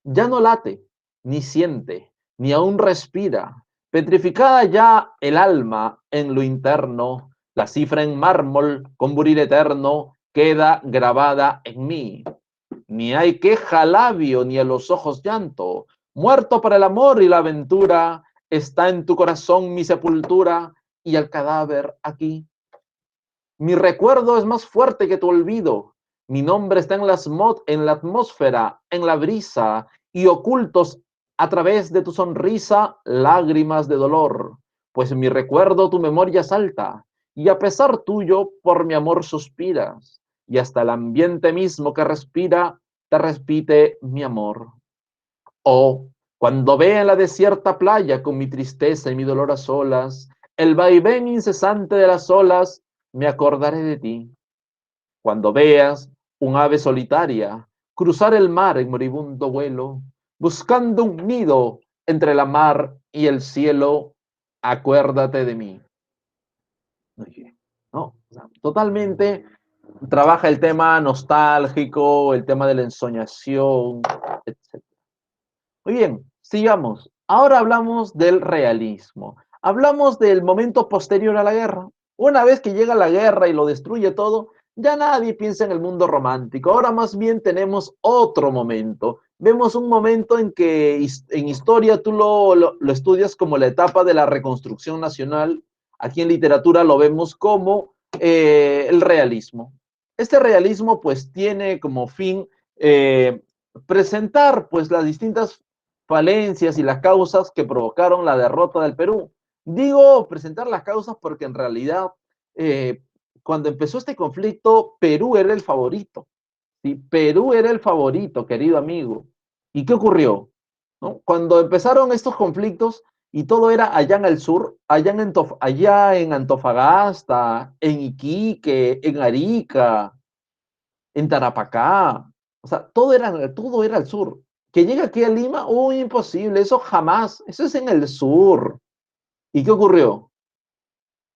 Ya no late, ni siente, ni aún respira. Petrificada ya el alma en lo interno, la cifra en mármol con buril eterno queda grabada en mí. Ni hay queja labio, ni a los ojos llanto. Muerto para el amor y la aventura, está en tu corazón mi sepultura y el cadáver aquí. Mi recuerdo es más fuerte que tu olvido. Mi nombre está en la atmósfera, en la brisa, y ocultos a través de tu sonrisa lágrimas de dolor. Pues en mi recuerdo tu memoria salta, y a pesar tuyo por mi amor suspiras, y hasta el ambiente mismo que respira te repite mi amor. Oh, cuando vea en la desierta playa con mi tristeza y mi dolor a solas, el vaivén incesante de las olas, me acordaré de ti. Cuando veas un ave solitaria cruzar el mar en moribundo vuelo, buscando un nido entre la mar y el cielo, acuérdate de mí. Oye, ¿no? O sea, totalmente trabaja el tema nostálgico, el tema de la ensoñación, etc. Muy bien, sigamos. Ahora hablamos del realismo. Hablamos del momento posterior a la guerra. Una vez que llega la guerra y lo destruye todo, ya nadie piensa en el mundo romántico. Ahora más bien tenemos otro momento. Vemos un momento en que en historia tú lo estudias como la etapa de la reconstrucción nacional. Aquí en literatura lo vemos como el realismo. Este realismo pues tiene como fin presentar pues las distintas falencias y las causas que provocaron la derrota del Perú. Digo presentar las causas porque en realidad eh, cuando empezó este conflicto, Perú era el favorito. ¿Sí? Perú era el favorito, querido amigo. ¿Y qué ocurrió? ¿No? Cuando empezaron estos conflictos y todo era allá en el sur, allá en Antofagasta, en Iquique, en Arica, en Tarapacá, o sea, todo era al sur. Que llegue aquí a Lima, uy, imposible, eso jamás, eso es en el sur. ¿Y qué ocurrió?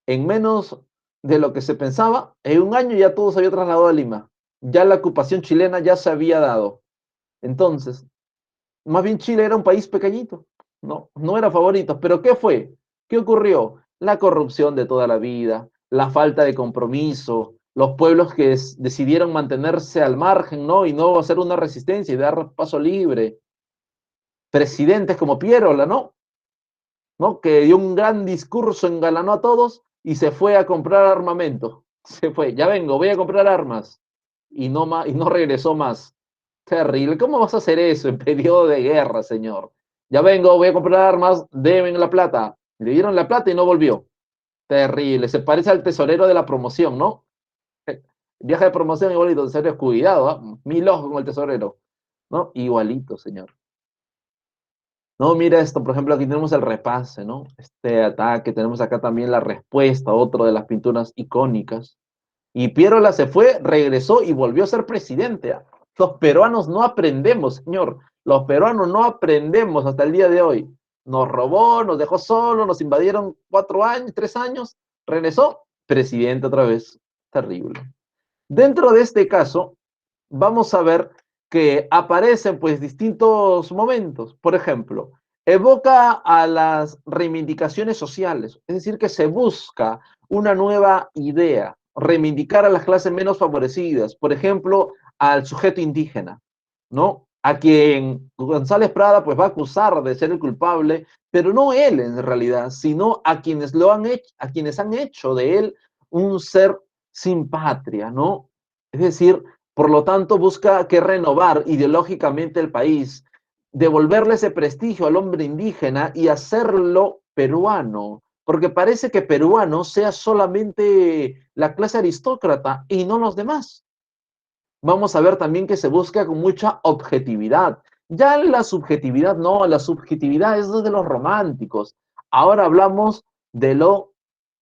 En menos de lo que se pensaba, en un año ya todo se había trasladado a Lima. Ya la ocupación chilena ya se había dado. Entonces, más bien Chile era un país pequeñito, no era favorito. Pero ¿qué fue? ¿Qué ocurrió? La corrupción de toda la vida, la falta de compromiso, los pueblos que decidieron mantenerse al margen, ¿no? Y no hacer una resistencia y dar paso libre. Presidentes como Pierola, ¿no? Que dio un gran discurso, engalanó a todos y se fue a comprar armamento. Se fue, ya vengo, voy a comprar armas. Y no regresó más. Terrible. ¿Cómo vas a hacer eso en periodo de guerra, señor? Ya vengo, voy a comprar armas, deben la plata. Le dieron la plata y no volvió. Terrible. Se parece al tesorero de la promoción, ¿no? Viaje de promoción igualito, tesorero, cuidado, ¿eh? Mil ojos con el tesorero, ¿no? Igualito, señor. No, mira esto, por ejemplo, aquí tenemos el repase, ¿no? Este ataque, tenemos acá también la respuesta, otro de las pinturas icónicas. Y Pierola se fue, regresó y volvió a ser presidente. Los peruanos no aprendemos, señor. Los peruanos no aprendemos hasta el día de hoy. Nos robó, nos dejó solo, nos invadieron 4 años, 3 años, regresó, presidente otra vez. Terrible. Dentro de este caso, vamos a ver que aparecen pues distintos momentos. Por ejemplo, evoca a las reivindicaciones sociales, es decir, que se busca una nueva idea, reivindicar a las clases menos favorecidas, por ejemplo, al sujeto indígena, ¿no? A quien González Prada pues va a acusar de ser el culpable, pero no él en realidad, sino a quienes lo han hecho, a quienes han hecho de él un ser sin patria, ¿no? Es decir, Por lo tanto, busca que renovar ideológicamente el país, devolverle ese prestigio al hombre indígena y hacerlo peruano, porque parece que peruano sea solamente la clase aristócrata y no los demás. Vamos a ver también que se busca con mucha objetividad. Ya la subjetividad no, la subjetividad es de los románticos. Ahora hablamos de lo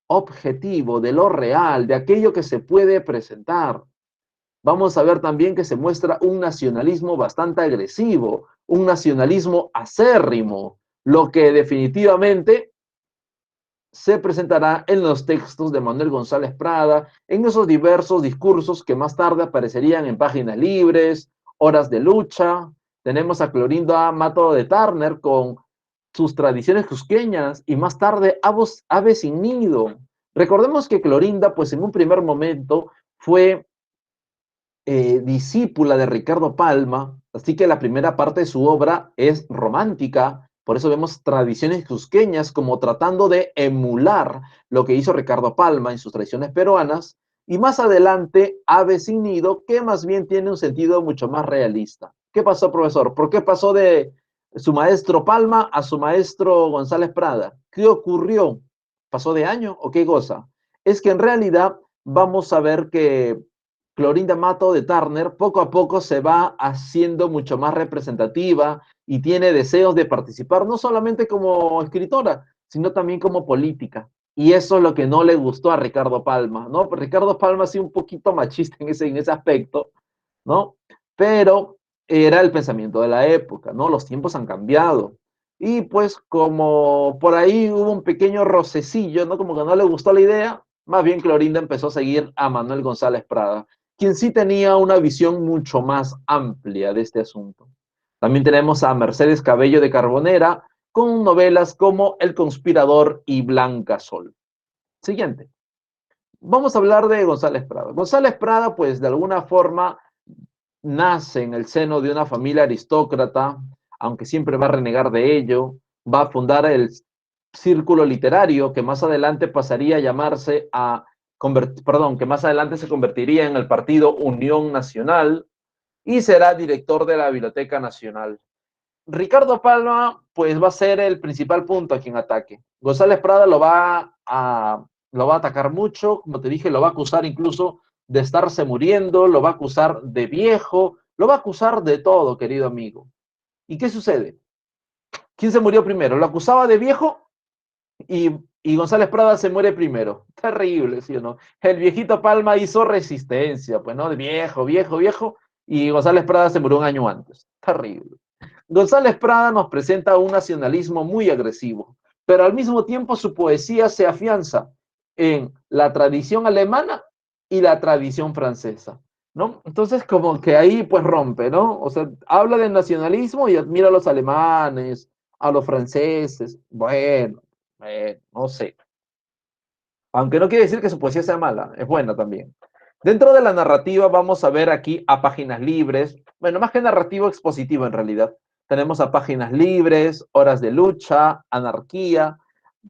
objetivo, de lo real, de aquello que se puede presentar. Vamos a ver también que se muestra un nacionalismo bastante agresivo, un nacionalismo acérrimo, lo que definitivamente se presentará en los textos de Manuel González Prada, en esos diversos discursos que más tarde aparecerían en Páginas Libres, Horas de Lucha. Tenemos a Clorinda Mato de Turner con sus tradiciones cusqueñas y más tarde Ave sin Nido. Recordemos que Clorinda, pues en un primer momento fue discípula de Ricardo Palma, así que la primera parte de su obra es romántica, por eso vemos tradiciones cusqueñas como tratando de emular lo que hizo Ricardo Palma en sus tradiciones peruanas, y más adelante Ave sin Nido, que más bien tiene un sentido mucho más realista. ¿Qué pasó, profesor? ¿Por qué pasó de su maestro Palma a su maestro González Prada? ¿Qué ocurrió? ¿Pasó de año o qué cosa? Es que en realidad vamos a ver que Clorinda Mato de Turner poco a poco se va haciendo mucho más representativa y tiene deseos de participar no solamente como escritora, sino también como política. Y eso es lo que no le gustó a Ricardo Palma, ¿no? Ricardo Palma sí un poquito machista en ese aspecto, ¿no? Pero era el pensamiento de la época, ¿no? Los tiempos han cambiado. Y pues como por ahí hubo un pequeño rocecillo, ¿no? Como que no le gustó la idea, más bien Clorinda empezó a seguir a Manuel González Prada, quien sí tenía una visión mucho más amplia de este asunto. También tenemos a Mercedes Cabello de Carbonera con novelas como El Conspirador y Blanca Sol. Siguiente. Vamos a hablar de González Prada. González Prada, pues de alguna forma nace en el seno de una familia aristócrata, aunque siempre va a renegar de ello, va a fundar el círculo literario que más adelante pasaría a llamarse perdón, que más adelante se convertiría en el partido Unión Nacional y será director de la Biblioteca Nacional. Ricardo Palma, pues va a ser el principal punto a quien ataque. González Prada lo va a atacar mucho, como te dije, lo va a acusar incluso de estarse muriendo, lo va a acusar de viejo, lo va a acusar de todo, querido amigo. ¿Y qué sucede? ¿Quién se murió primero? Lo acusaba de viejo y, y González Prada se muere primero. Terrible, ¿sí o no? El viejito Palma hizo resistencia, pues, ¿no? De viejo, viejo, viejo, y González Prada se murió un año antes. Terrible. González Prada nos presenta un nacionalismo muy agresivo, pero al mismo tiempo su poesía se afianza en la tradición alemana y la tradición francesa, ¿no? Entonces como que ahí pues rompe, ¿no? O sea, habla del nacionalismo y admira a los alemanes, a los franceses, bueno, no sé. Aunque no quiere decir que su poesía sea mala, es buena también. Dentro de la narrativa vamos a ver aquí a Páginas Libres, bueno, más que narrativo expositivo en realidad. Tenemos a Páginas Libres, Horas de Lucha, Anarquía.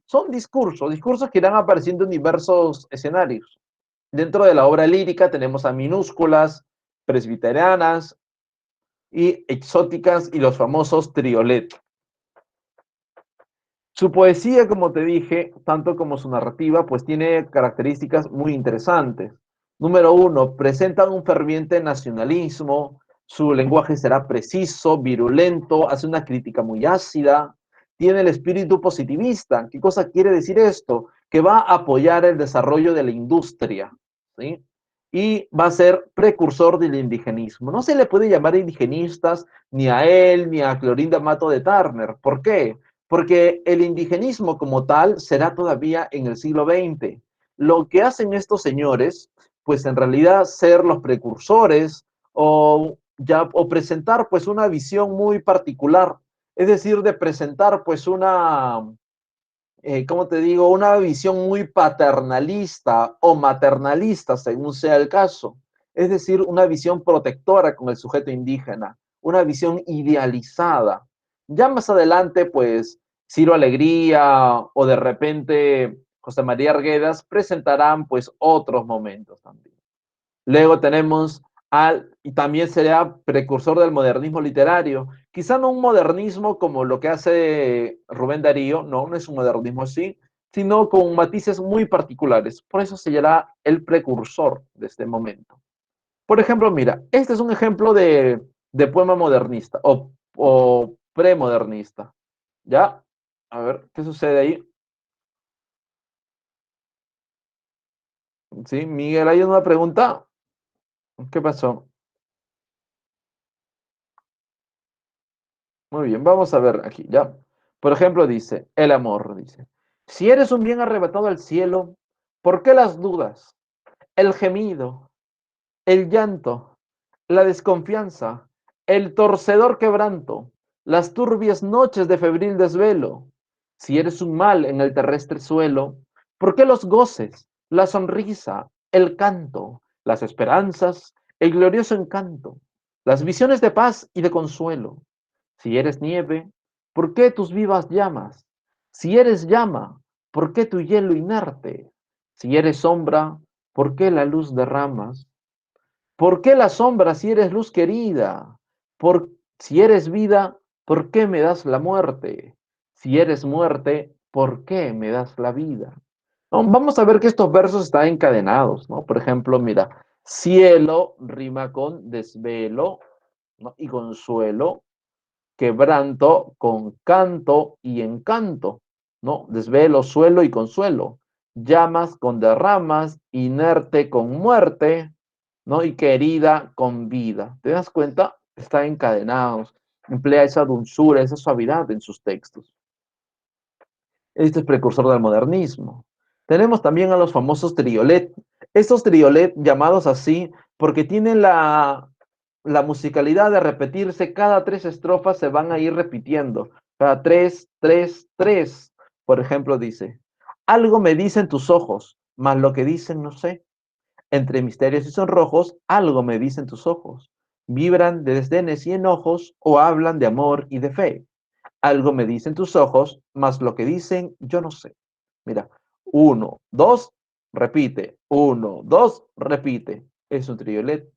Son discursos que irán apareciendo en diversos escenarios. Dentro de la obra lírica tenemos a Minúsculas, Presbiterianas y Exóticas y los famosos triolet. Su poesía, como te dije, tanto como su narrativa, pues tiene características muy interesantes. Número uno, presenta un ferviente nacionalismo, su lenguaje será preciso, virulento, hace una crítica muy ácida, tiene el espíritu positivista. ¿Qué cosa quiere decir esto? Que va a apoyar el desarrollo de la industria, ¿sí? Y va a ser precursor del indigenismo. No se le puede llamar indigenistas ni a él ni a Clorinda Mato de Turner. ¿Por qué? Porque el indigenismo como tal será todavía en el siglo XX. Lo que hacen estos señores, pues en realidad ser los precursores o presentar pues una visión muy particular, es decir, de presentar pues ¿cómo te digo? Una visión muy paternalista o maternalista, según sea el caso. Es decir, una visión protectora con el sujeto indígena, una visión idealizada. Ya más adelante, pues, Ciro Alegría o de repente José María Arguedas presentarán, pues, otros momentos también. Luego tenemos Y también sería precursor del modernismo literario. Quizá no un modernismo como lo que hace Rubén Darío, no, no es un modernismo así, sino con matices muy particulares. Por eso se llama el precursor de este momento. Por ejemplo, mira, este es un ejemplo de poema modernista o premodernista. ¿Ya? A ver, ¿qué sucede ahí? ¿Sí? Miguel, ¿hay una pregunta? ¿Qué pasó? Muy bien, vamos a ver aquí, ¿ya? Por ejemplo, dice, el amor, dice, si eres un bien arrebatado al cielo, ¿por qué las dudas? El gemido, el llanto, la desconfianza, el torcedor quebranto, las turbias noches de febril desvelo. Si eres un mal en el terrestre suelo, ¿por qué los goces, la sonrisa, el canto, las esperanzas, el glorioso encanto, las visiones de paz y de consuelo? Si eres nieve, ¿por qué tus vivas llamas? Si eres llama, ¿por qué tu hielo inerte? Si eres sombra, ¿por qué la luz derramas? ¿Por qué la sombra si eres luz querida? Si eres vida, ¿por qué me das la muerte? Si eres muerte, ¿por qué me das la vida? No, vamos a ver que estos versos están encadenados, ¿no? Por ejemplo, mira, cielo rima con desvelo, ¿no? Y consuelo, quebranto con canto y encanto, ¿no? Desvelo, suelo y consuelo. Llamas con derramas, inerte con muerte, ¿no? Y querida con vida. ¿Te das cuenta? Están encadenados. Emplea esa dulzura, esa suavidad en sus textos. Este es precursor del modernismo. Tenemos también a los famosos triolet. Estos triolet, llamados así, porque tienen la musicalidad de repetirse, cada tres estrofas se van a ir repitiendo. Cada tres, tres, tres. Por ejemplo, dice, algo me dicen tus ojos, mas lo que dicen no sé. Entre misterios y sonrojos, algo me dicen tus ojos. Vibran de desdenes y enojos o hablan de amor y de fe. Algo me dicen tus ojos, mas lo que dicen yo no sé. Mira, uno, dos, repite. Uno, dos, repite. Es un triolet.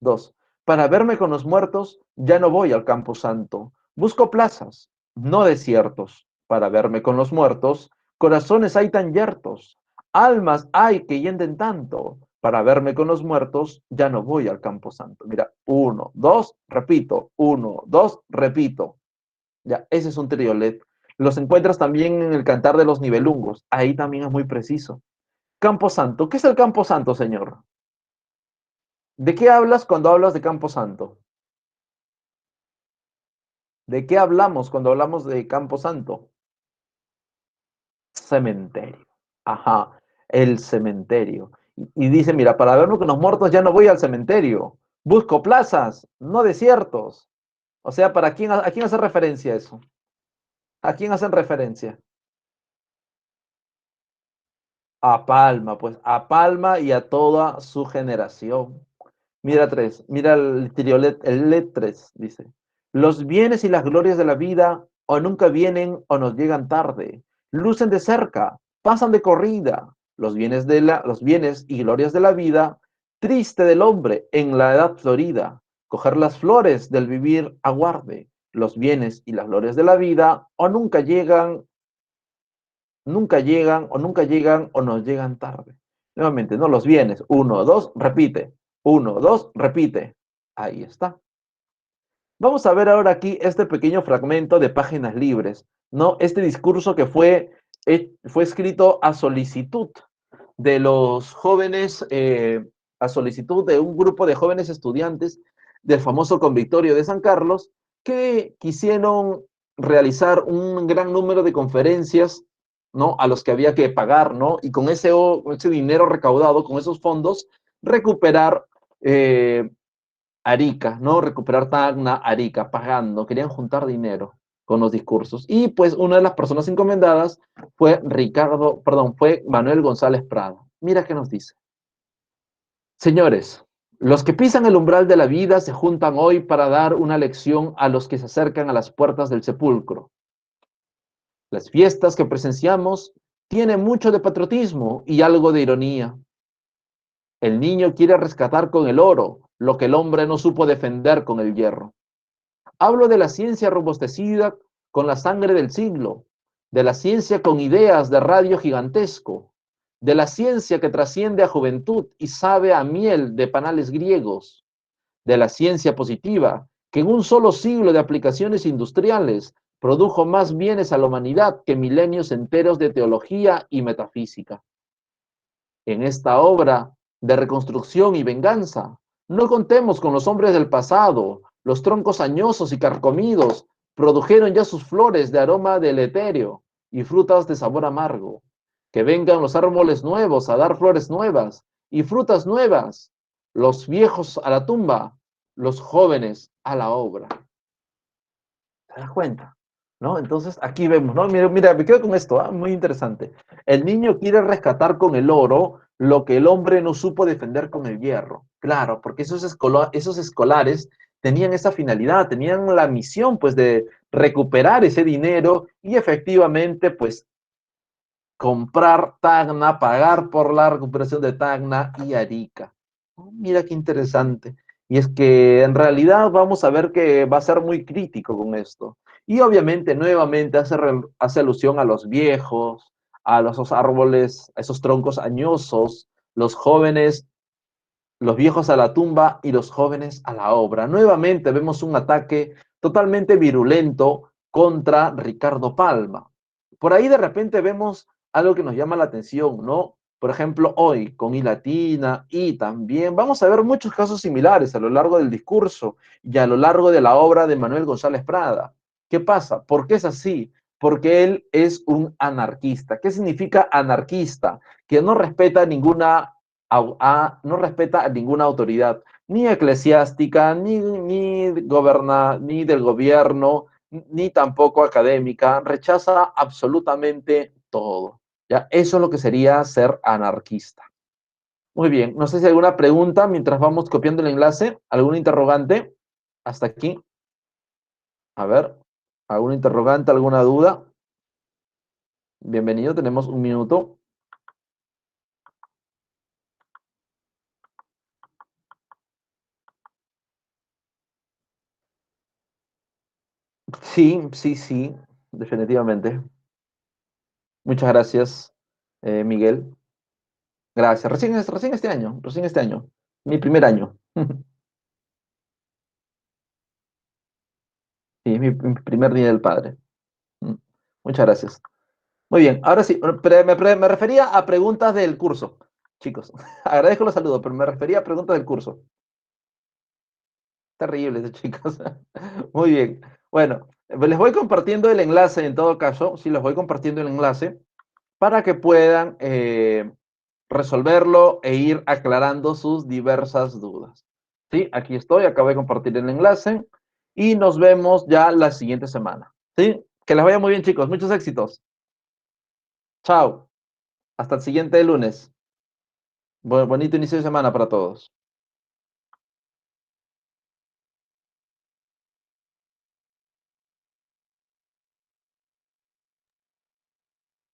Dos, para verme con los muertos, ya no voy al campo santo. Busco plazas, no desiertos. Para verme con los muertos, corazones hay tan yertos. Almas hay que yenden tanto. Para verme con los muertos, ya no voy al campo santo. Mira, uno, dos, repito. Uno, dos, repito. Ya, ese es un triolet. Los encuentras también en el Cantar de los Nibelungos. Ahí también es muy preciso. Campo Santo. ¿Qué es el Campo Santo, señor? ¿De qué hablas cuando hablas de Campo Santo? ¿De qué hablamos cuando hablamos de Campo Santo? Cementerio. Ajá, el cementerio. Y dice, mira, para verme con los muertos ya no voy al cementerio. Busco plazas, no desiertos. O sea, a quién hace referencia eso? ¿A quién hacen referencia? A Palma, pues a Palma y a toda su generación. Mira tres, mira el triolet, el LED 3, dice. Los bienes y las glorias de la vida o nunca vienen o nos llegan tarde. Lucen de cerca, pasan de corrida. Los bienes y glorias de la vida, triste del hombre en la edad florida. Coger las flores del vivir aguarde. Los bienes y las glorias de la vida o nunca llegan o nos llegan tarde. Nuevamente, no los bienes. Uno, dos, repite. Uno, dos, repite. Ahí está. Vamos a ver ahora aquí este pequeño fragmento de Páginas Libres, ¿no? Este discurso que fue escrito a solicitud de los jóvenes, a solicitud de un grupo de jóvenes estudiantes del famoso convictorio de San Carlos, que quisieron realizar un gran número de conferencias, ¿no? A los que había que pagar, ¿no? Y con ese dinero recaudado, con esos fondos, recuperar Arica, ¿no? Recuperar Tacna, Arica, pagando, querían juntar dinero con los discursos. Y pues una de las personas encomendadas fue Manuel González Prado. Mira qué nos dice. Señores, los que pisan el umbral de la vida se juntan hoy para dar una lección a los que se acercan a las puertas del sepulcro. Las fiestas que presenciamos tienen mucho de patriotismo y algo de ironía. El niño quiere rescatar con el oro lo que el hombre no supo defender con el hierro. Hablo de la ciencia robustecida con la sangre del siglo, de la ciencia con ideas de radio gigantesco, de la ciencia que trasciende a juventud y sabe a miel de panales griegos, de la ciencia positiva, que en un solo siglo de aplicaciones industriales produjo más bienes a la humanidad que milenios enteros de teología y metafísica. En esta obra de reconstrucción y venganza, no contemos con los hombres del pasado, los troncos añosos y carcomidos produjeron ya sus flores de aroma deletérea y frutas de sabor amargo. Que vengan los árboles nuevos a dar flores nuevas y frutas nuevas, los viejos a la tumba, los jóvenes a la obra. ¿Te das cuenta? ¿No? Entonces aquí vemos, ¿no? Mira, mira, me quedo con esto, ¿ah? Muy interesante. El niño quiere rescatar con el oro lo que el hombre no supo defender con el hierro. Claro, porque esos escolares tenían esa finalidad, tenían la misión, pues, de recuperar ese dinero y efectivamente, pues, comprar Tacna, pagar por la recuperación de Tacna y Arica. Oh, mira qué interesante. Y es que en realidad vamos a ver que va a ser muy crítico con esto. Y obviamente nuevamente hace alusión a los viejos, a los árboles, a esos troncos añosos, los jóvenes, los viejos a la tumba y los jóvenes a la obra. Nuevamente vemos un ataque totalmente virulento contra Ricardo Palma. Por ahí de repente vemos algo que nos llama la atención, ¿no? Por ejemplo, hoy con I latina y también vamos a ver muchos casos similares a lo largo del discurso y a lo largo de la obra de Manuel González Prada. ¿Qué pasa? ¿Por qué es así? Porque él es un anarquista. ¿Qué significa anarquista? Que no respeta no respeta a ninguna autoridad, ni eclesiástica, ni del gobierno, ni tampoco académica, rechaza absolutamente todo. ¿Ya? Eso es lo que sería ser anarquista. Muy bien, no sé si hay alguna pregunta mientras vamos copiando el enlace, algún interrogante hasta aquí. A ver, algún interrogante, alguna duda. Bienvenido, tenemos un minuto. Sí, sí, sí, definitivamente. Muchas gracias, Miguel. Gracias. Recién este año, recién este año. Mi primer año. Sí, mi primer día del padre. Mm. Muchas gracias. Muy bien, ahora sí, me refería a preguntas del curso, chicos. Agradezco los saludos, pero me refería a preguntas del curso. Terribles, chicos. Muy bien. Bueno, les voy compartiendo el enlace en todo caso, sí, les voy compartiendo el enlace para que puedan resolverlo e ir aclarando sus diversas dudas. Sí, aquí estoy, acabo de compartir el enlace y nos vemos ya la siguiente semana. Sí, que les vaya muy bien, chicos. Muchos éxitos. Chao. Hasta el siguiente lunes. Bonito inicio de semana para todos.